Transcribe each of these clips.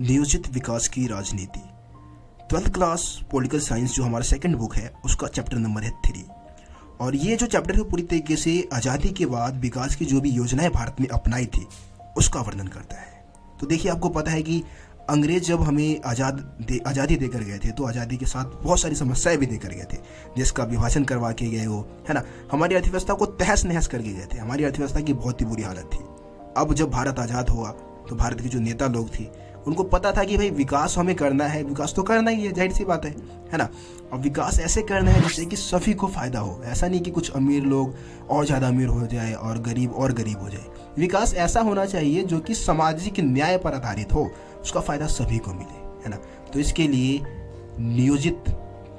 नियोजित विकास की राजनीति। 12th क्लास पॉलिटिकल साइंस जो हमारा सेकंड बुक है उसका चैप्टर नंबर है 3। और ये जो चैप्टर है पूरी तरीके से आज़ादी के बाद विकास की जो भी योजनाएं भारत ने अपनाई थी उसका वर्णन करता है। तो देखिए, आपको पता है कि अंग्रेज जब हमें आज़ादी देकर गए थे तो आज़ादी के साथ बहुत सारी समस्याएं भी देकर गए थे। देश का विभाजन करवा के गए, वो है ना, हमारी अर्थव्यवस्था को तहस नहस करके गए थे। हमारी अर्थव्यवस्था की बहुत ही बुरी हालत थी। अब जब भारत आज़ाद हुआ तो भारत के जो नेता लोग थे उनको पता था कि भाई विकास हमें करना है, विकास तो करना ही है, जाहिर सी बात है ना। और विकास ऐसे करना है जिससे कि सभी को फायदा हो। ऐसा नहीं कि कुछ अमीर लोग और ज़्यादा अमीर हो जाए और गरीब हो जाए। विकास ऐसा होना चाहिए जो कि सामाजिक न्याय पर आधारित हो, उसका फायदा सभी को मिले, है ना। तो इसके लिए नियोजित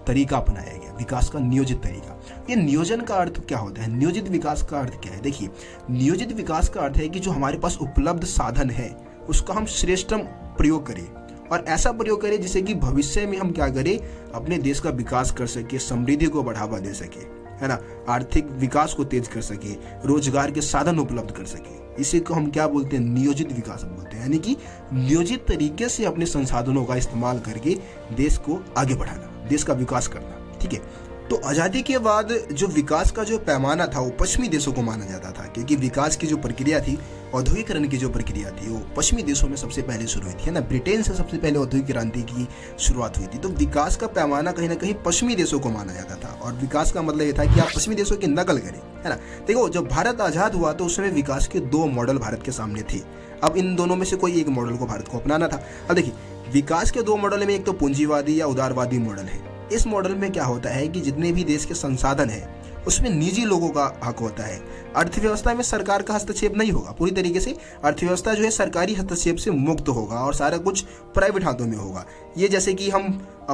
तरीका अपनाया गया, विकास का नियोजित तरीका। ये नियोजन का अर्थ क्या होता है, नियोजित विकास का अर्थ क्या है? देखिए, नियोजित विकास का अर्थ है कि जो हमारे पास उपलब्ध साधन है उसका हम श्रेष्ठतम प्रयोग करें और ऐसा प्रयोग करें जिससे कि भविष्य में हम क्या करें, अपने देश का विकास कर सके, समृद्धि को बढ़ावा दे सके, है ना, आर्थिक विकास को तेज कर सके, रोजगार के साधन उपलब्ध कर सके। इसी को हम क्या बोलते हैं, नियोजित विकास बोलते हैं। यानी कि नियोजित तरीके से अपने संसाधनों का इस्तेमाल करके देश को आगे बढ़ाना, देश का विकास करना। ठीक है। तो आज़ादी के बाद जो विकास का जो पैमाना था वो पश्चिमी देशों को माना जाता था, क्योंकि विकास की जो प्रक्रिया थी, औद्योगिकरण की जो प्रक्रिया थी, वो पश्चिमी देशों में सबसे पहले शुरू हुई थी, है ना। ब्रिटेन से सबसे पहले औद्योगिक क्रांति की शुरुआत हुई थी। तो विकास का पैमाना कहीं ना कहीं पश्चिमी देशों को माना जाता था। और विकास का मतलब ये था कि आप पश्चिमी देशों की नकल करें, है ना। देखो, जब भारत आज़ाद हुआ तो उस समय विकास के 2 मॉडल भारत के सामने थे। अब इन दोनों में से कोई एक मॉडल को भारत को अपनाना था। अब देखिए, विकास के 2 मॉडल में एक तो पूंजीवादी या उदारवादी मॉडल है। इस मॉडल में क्या होता है कि जितने भी देश के संसाधन हैं उसमें निजी लोगों का हक होता है। अर्थव्यवस्था में सरकार का हस्तक्षेप नहीं होगा। पूरी तरीके से अर्थव्यवस्था जो है सरकारी हस्तक्षेप से मुक्त होगा और सारा कुछ प्राइवेट हाथों में होगा। ये जैसे कि हम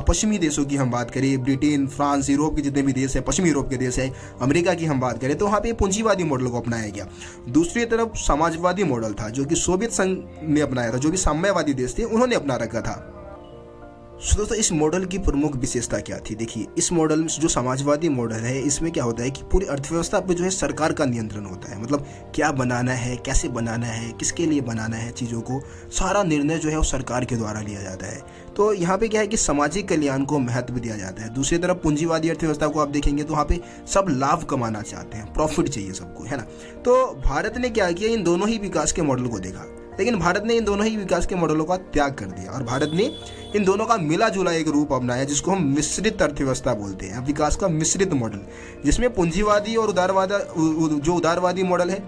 पश्चिमी देशों की हम बात करें, ब्रिटेन, फ्रांस, यूरोप के जितने भी देश है, पश्चिमी यूरोप के देश है, अमेरिका की हम बात करें, तो वहाँ पे पूंजीवादी मॉडल को अपनाया गया। दूसरी तरफ समाजवादी मॉडल था जो कि सोवियत संघ ने अपनाया था। जो भी साम्यवादी देश थे उन्होंने अपना रखा था। दोस्तों, इस मॉडल की प्रमुख विशेषता क्या थी? देखिए, इस मॉडल जो समाजवादी मॉडल है इसमें क्या होता है कि पूरी अर्थव्यवस्था पे जो है सरकार का नियंत्रण होता है। मतलब क्या बनाना है, कैसे बनाना है, किसके लिए बनाना है, चीज़ों को सारा निर्णय जो है वो सरकार के द्वारा लिया जाता है। तो यहाँ पे क्या है कि सामाजिक कल्याण को महत्व दिया जाता है। दूसरी तरफ पूंजीवादी अर्थव्यवस्था को आप देखेंगे तो वहाँ पे सब लाभ कमाना चाहते हैं, प्रॉफिट चाहिए सबको, है ना। तो भारत ने क्या किया, इन दोनों ही विकास के मॉडल को देखा, लेकिन भारत ने इन दोनों ही विकास के मॉडलों का त्याग कर दिया और भारत ने इन दोनों का मिला जुला एक रूप अपनाया जिसको हम मिश्रित अर्थव्यवस्था बोलते हैं। विकास का मिश्रित मॉडल, जिसमें पूंजीवादी और उदारवादी मॉडल है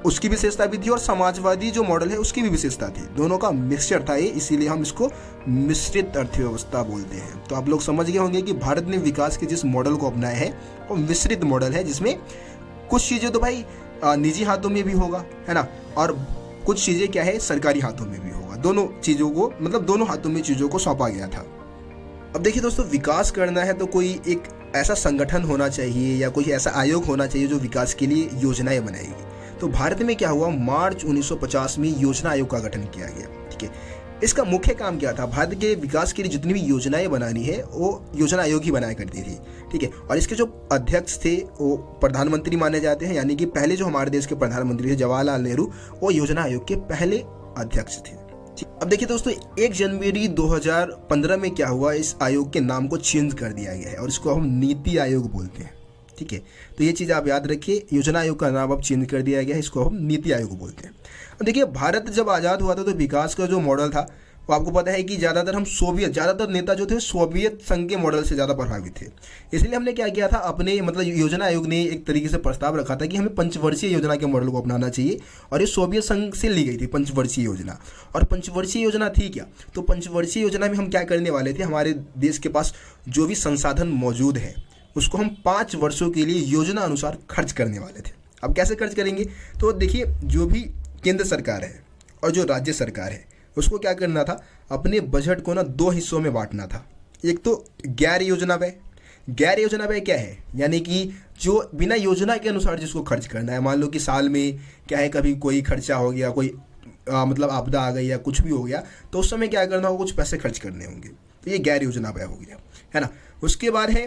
उसकी विशेषता भी थी और समाजवादी जो मॉडल है उसकी भी विशेषता थी। दोनों का मिक्सचर था ये, इसीलिए हम इसको मिश्रित अर्थव्यवस्था बोलते हैं। तो आप लोग समझ गए होंगे कि भारत ने विकास के जिस मॉडल को अपनाया है वो मिश्रित मॉडल है, जिसमें कुछ चीज़ें तो भाई निजी हाथों में भी होगा, है ना, और कुछ चीज़ें क्या है सरकारी हाथों में भी होगा। दोनों चीज़ों को, मतलब दोनों हाथों में चीज़ों को सौंपा गया था। अब देखिए दोस्तों, विकास करना है तो कोई एक ऐसा संगठन होना चाहिए या कोई ऐसा आयोग होना चाहिए जो विकास के लिए योजनाएं बनाएगी। तो भारत में क्या हुआ, मार्च 1950 में योजना आयोग का गठन किया गया। ठीक है। इसका मुख्य काम क्या था, भारत के विकास के लिए जितनी भी योजनाएं बनानी है वो योजना आयोग ही बनाया करती थी। ठीक है। और इसके जो अध्यक्ष थे वो प्रधानमंत्री माने जाते हैं, यानी कि पहले जो हमारे देश के प्रधानमंत्री थे जवाहरलाल नेहरू, वो योजना आयोग के पहले अध्यक्ष थे। अब देखिए दोस्तों, 1 जनवरी 2015 में क्या हुआ, इस आयोग के नाम को चेंज कर दिया गया है और इसको हम नीति आयोग बोलते हैं। ठीक है। तो ये चीज़ आप याद रखिए, योजना आयोग का नाम अब चेंज कर दिया गया है, इसको हम नीति आयोग बोलते हैं। अब देखिए, भारत जब आज़ाद हुआ था तो विकास का जो मॉडल था वो आपको पता है कि ज़्यादातर नेता जो थे सोवियत संघ के मॉडल से ज़्यादा प्रभावित थे। इसलिए हमने क्या किया था, अपने मतलब योजना आयोग ने एक तरीके से प्रस्ताव रखा था कि हमें पंचवर्षीय योजना के मॉडल को अपनाना चाहिए और ये सोवियत संघ से ली गई थी पंचवर्षीय योजना। और पंचवर्षीय योजना थी क्या, तो पंचवर्षीय योजना में हम क्या करने वाले थे, हमारे देश के पास जो भी संसाधन मौजूद है उसको हम 5 वर्षों के लिए योजना अनुसार खर्च करने वाले थे। अब कैसे खर्च करेंगे, तो देखिए, जो भी केंद्र सरकार है और जो राज्य सरकार है उसको क्या करना था, अपने बजट को ना 2 हिस्सों में बांटना था। एक तो गैर योजना व्यय। गैर योजना व्यय क्या है, यानी कि जो बिना योजना के अनुसार जिसको खर्च करना है। मान लो कि साल में क्या है, कभी कोई खर्चा हो गया, कोई मतलब आपदा आ गई या कुछ भी हो गया, तो उस समय क्या करना होगा, कुछ पैसे खर्च करने होंगे। तो ये गैर योजना व्यय हो गया, है ना। उसके बाद है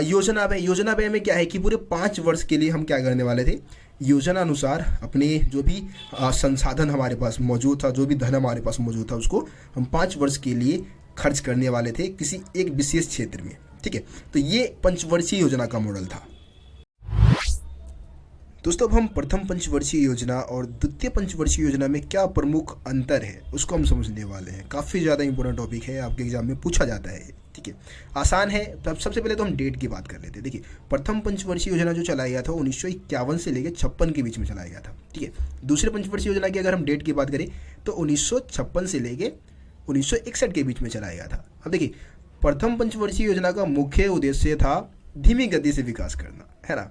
योजना व्यय। योजना व्यय में क्या है कि पूरे 5 वर्ष के लिए हम क्या करने वाले थे, योजना अनुसार अपने जो भी संसाधन हमारे पास मौजूद था, जो भी धन हमारे पास मौजूद था, उसको हम 5 वर्ष के लिए खर्च करने वाले थे किसी एक विशेष क्षेत्र में। ठीक है, तो ये पंचवर्षीय योजना का मॉडल था। दोस्तों अब हम प्रथम पंचवर्षीय योजना और द्वितीय पंचवर्षीय योजना में क्या प्रमुख अंतर है उसको हम समझने वाले हैं। काफ़ी ज़्यादा इंपॉर्टेंट टॉपिक है, आपके एग्जाम में पूछा जाता है। ठीक है, आसान है। तब सबसे पहले तो हम डेट की बात कर लेते हैं। देखिए, प्रथम पंचवर्षीय योजना जो चलाया गया था 1951 से लेकर 56 के बीच में चलाया गया था। ठीक है, दूसरे पंचवर्षीय योजना की अगर हम डेट की बात करें तो 1956 से लेकर 1961 के बीच में चलाया गया था। अब देखिए, प्रथम पंचवर्षीय योजना का मुख्य उद्देश्य था धीमी गति से विकास करना, है ना,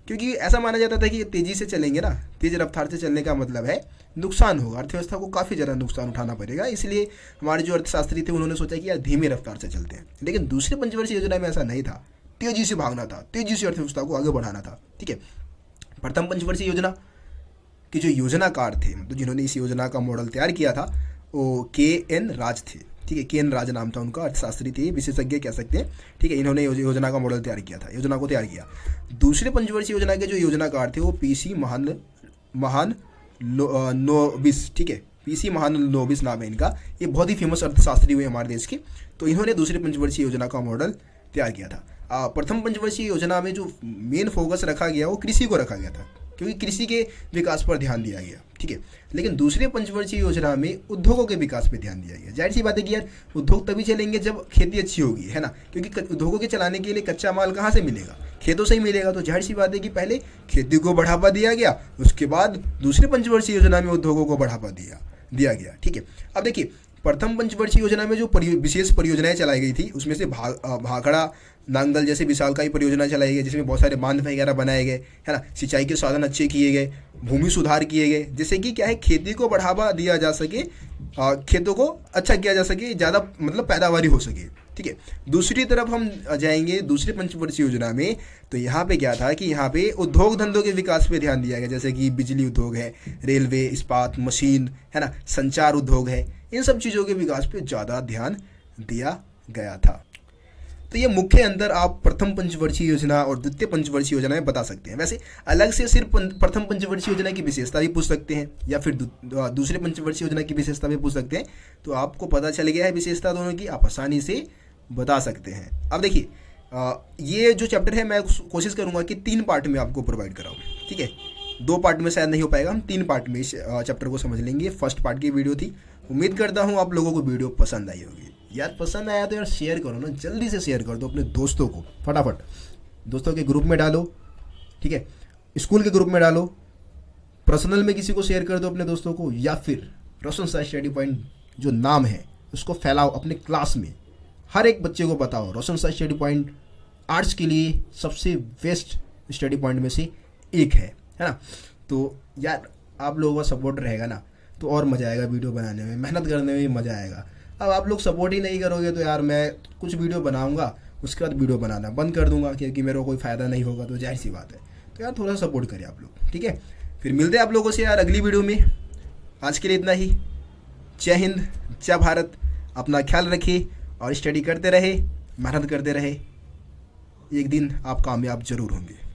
क्योंकि ऐसा माना जाता था कि तेज़ी से चलेंगे ना, तेज़ रफ्तार से चलने का मतलब है नुकसान होगा, अर्थव्यवस्था को काफ़ी ज़्यादा नुकसान उठाना पड़ेगा। इसलिए हमारे जो अर्थशास्त्री थे उन्होंने सोचा कि यार धीमी रफ्तार से चलते हैं। लेकिन दूसरे पंचवर्षीय योजना में ऐसा नहीं था, तेज़ी से भागना था, तेज़ी से अर्थव्यवस्था को आगे बढ़ाना था। ठीक है, प्रथम पंचवर्षीय योजना के जो योजनाकार थे, मतलब जिन्होंने इस योजना का मॉडल तैयार किया था, वो KN राज थे। ठीक है, KN राज नाम था उनका, अर्थशास्त्री थे, विशेषज्ञ कह सकते हैं। ठीक है, इन्होंने योजना का मॉडल तैयार किया था, योजना को तैयार किया। दूसरे पंचवर्षीय योजना के जो योजनाकार थे वो PC महालनोबिस। ठीक है, PC महालनोबिस नाम है इनका, ये बहुत ही फेमस अर्थशास्त्री हुए हमारे देश के। तो इन्होंने दूसरे पंचवर्षीय योजना का मॉडल तैयार किया था। प्रथम पंचवर्षीय योजना में जो मेन फोकस रखा गया वो कृषि को रखा गया था, क्योंकि कृषि के विकास पर ध्यान दिया गया। ठीक है, लेकिन दूसरे पंचवर्षीय योजना में उद्योगों के विकास पर ध्यान दिया गया। जाहिर सी बात है कि यार उद्योग तभी चलेंगे जब खेती अच्छी होगी, है ना, क्योंकि उद्योगों के चलाने के लिए कच्चा माल कहाँ से मिलेगा, खेतों से ही मिलेगा। तो जाहिर सी बात है कि पहले खेती को बढ़ावा दिया गया, उसके बाद दूसरे पंचवर्षीय योजना में उद्योगों को बढ़ावा दिया गया। ठीक है, अब देखिए, प्रथम पंचवर्षीय योजना में जो विशेष परियोजनाएं चलाई गई थी उसमें से भाखड़ा नांगल जैसे विशालकाय परियोजना चलाई गई, जिसमें बहुत सारे बांध वगैरह बनाए गए, है ना, सिंचाई के साधन अच्छे किए गए, भूमि सुधार किए गए, जिससे कि क्या है, खेती को बढ़ावा दिया जा सके, खेतों को अच्छा किया जा सके, ज़्यादा मतलब पैदावारी हो सके। ठीक है, दूसरी तरफ हम जाएंगे दूसरे पंचवर्षीय योजना में, तो यहाँ पे क्या था कि यहाँ पे उद्योग धंधों के विकास पे ध्यान दिया गया, जैसे कि बिजली उद्योग है, रेलवे, इस्पात, मशीन, है ना, संचार उद्योग है, इन सब चीज़ों के विकास पे ज़्यादा ध्यान दिया गया था। तो ये मुख्य अंतर आप प्रथम पंचवर्षीय योजना और द्वितीय पंचवर्षीय योजना में बता सकते हैं। वैसे अलग से सिर्फ प्रथम पंचवर्षीय योजना की विशेषता भी पूछ सकते हैं, या फिर दूसरे पंचवर्षीय योजना की विशेषता भी पूछ सकते हैं। तो आपको पता चल गया है विशेषता दोनों की, आप आसानी से बता सकते हैं। अब देखिए, ये जो चैप्टर है मैं कोशिश करूँगा कि 3 पार्ट में आपको प्रोवाइड कराऊँ। ठीक है, 2 पार्ट में शायद नहीं हो पाएगा, हम 3 पार्ट में इस चैप्टर को समझ लेंगे। फर्स्ट पार्ट की वीडियो थी, उम्मीद करता हूँ आप लोगों को वीडियो पसंद आई होगी। यार पसंद आया तो यार शेयर करो ना, जल्दी से शेयर कर दो अपने दोस्तों को, फटाफट दोस्तों के ग्रुप में डालो। ठीक है, स्कूल के ग्रुप में डालो, पर्सनल में किसी को शेयर कर दो अपने दोस्तों को, या फिर रोशन सर स्टडी पॉइंट जो नाम है उसको फैलाओ अपने क्लास में, हर एक बच्चे को बताओ रोशन सर स्टडी पॉइंट आर्ट्स के लिए सबसे बेस्ट स्टडी पॉइंट में से एक है ना। तो यार आप लोगों का सपोर्ट रहेगा ना तो और मज़ा आएगा, वीडियो बनाने में, मेहनत करने में भी मज़ा आएगा। अब आप लोग सपोर्ट ही नहीं करोगे तो यार मैं कुछ वीडियो बनाऊंगा, उसके बाद वीडियो बनाना बंद कर दूंगा, क्योंकि मेरे को कोई फ़ायदा नहीं होगा। तो जाहिर सी बात है, तो यार थोड़ा सपोर्ट करें आप लोग। ठीक है, फिर मिलते हैं आप लोगों से यार अगली वीडियो में। आज के लिए इतना ही। जय हिंद, जय भारत। अपना ख्याल रखिए और स्टडी करते रहे, मेहनत करते रहे, एक दिन आप कामयाब जरूर होंगे।